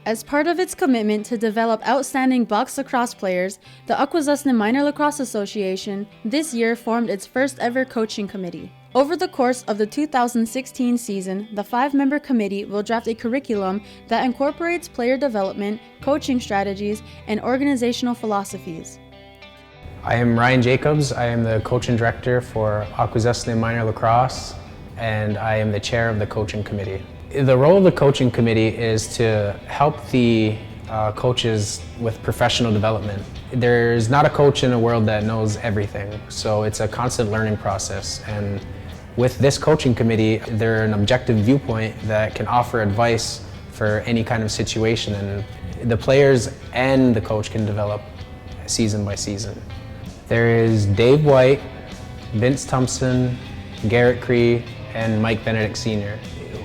As part of its commitment to develop outstanding box lacrosse players, the Akwesasne Minor Lacrosse Association this year formed its first ever coaching committee. Over the course of the 2016 season, the 5-member committee will draft a curriculum that incorporates player development, coaching strategies, and organizational philosophies. I am Ryan Jacobs. I am the coach and director for Akwesasne Minor Lacrosse, and I am the chair of the coaching committee. The role of the coaching committee is to help the coaches with professional development. There's not a coach in the world that knows everything, so it's a constant learning process. And with this coaching committee, they're an objective viewpoint that can offer advice for any kind of situation, and the players and the coach can develop season by season. There is Dave White, Vince Thompson, Garrett Cree, and Mike Benedict Sr.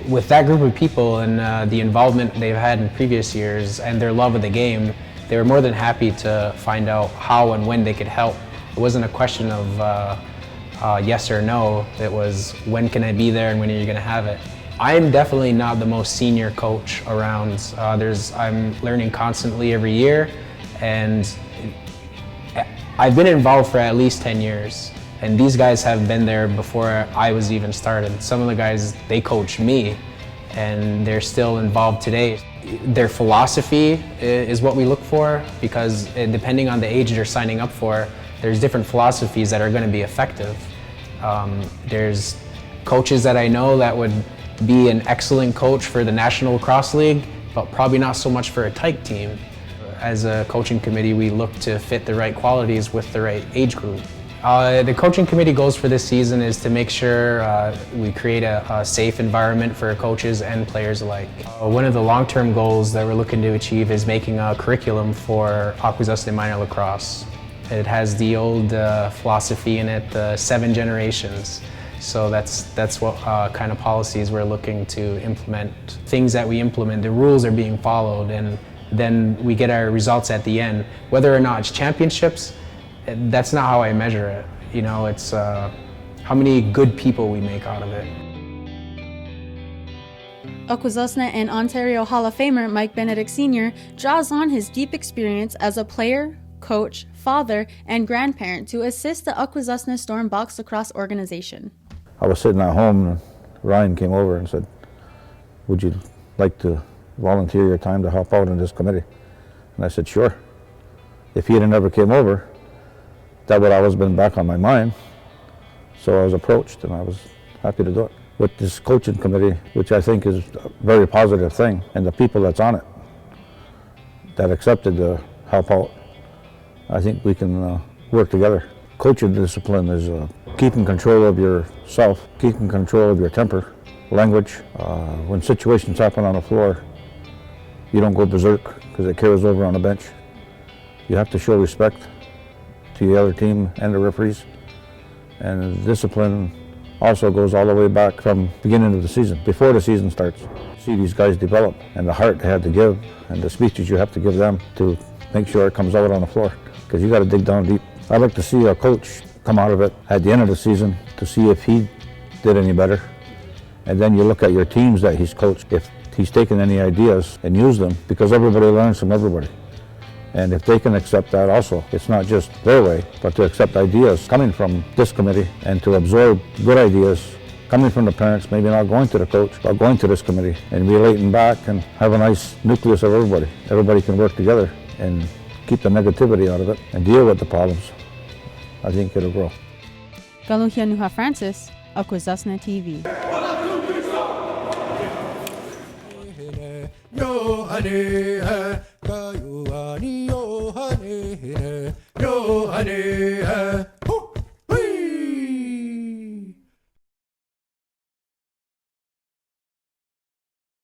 With that group of people and the involvement they've had in previous years and their love of the game, they were more than happy to find out how and when they could help. It wasn't a question of yes or no, it was when can I be there and when are you going to have it. I am definitely not the most senior coach around. I'm learning constantly every year, and I've been involved for at least 10 years. And these guys have been there before I was even started. Some of the guys, they coached me, and they're still involved today. Their philosophy is what we look for, because depending on the age they're signing up for, there's different philosophies that are going to be effective. There's coaches that I know that would be an excellent coach for the National Lacrosse League, but probably not so much for a type team. As a coaching committee, we look to fit the right qualities with the right age group. The coaching committee goals for this season is to make sure we create a safe environment for coaches and players alike. One of the long-term goals that we're looking to achieve is making a curriculum for Akwesasne Minor Lacrosse. It has the old philosophy in it, the 7 generations. So that's what kind of policies we're looking to implement. Things that we implement, the rules are being followed, and then we get our results at the end. Whether or not it's championships, that's not how I measure it. You know, it's how many good people we make out of it. Akwesasne and Ontario Hall of Famer Mike Benedict Sr. draws on his deep experience as a player, coach, father, and grandparent to assist the Akwesasne Storm Box Lacrosse organization. I was sitting at home and Ryan came over and said, "Would you like to volunteer your time to help out in this committee?" And I said, "Sure." If he had never came over, that would always been back on my mind. So I was approached and I was happy to do it. With this coaching committee, which I think is a very positive thing, and the people that's on it that accepted to help out, I think we can work together. Coaching discipline is keeping control of yourself, keeping control of your temper, language. When situations happen on the floor, you don't go berserk because it carries over on the bench. You have to show respect to the other team and the referees. And discipline also goes all the way back from the beginning of the season, before the season starts. See these guys develop, and the heart they have to give, and the speeches you have to give them to make sure it comes out on the floor, because you got to dig down deep. I'd like to see a coach come out of it at the end of the season to see if he did any better. And then you look at your teams that he's coached, if he's taken any ideas and used them, because everybody learns from everybody. And if they can accept that also, it's not just their way, but to accept ideas coming from this committee and to absorb good ideas coming from the parents, maybe not going to the coach, but going to this committee and relating back and have a nice nucleus of everybody. Everybody can work together and keep the negativity out of it and deal with the problems. I think it'll grow. Karonhianonha Francis, Akwesasne TV. Karonhianonha,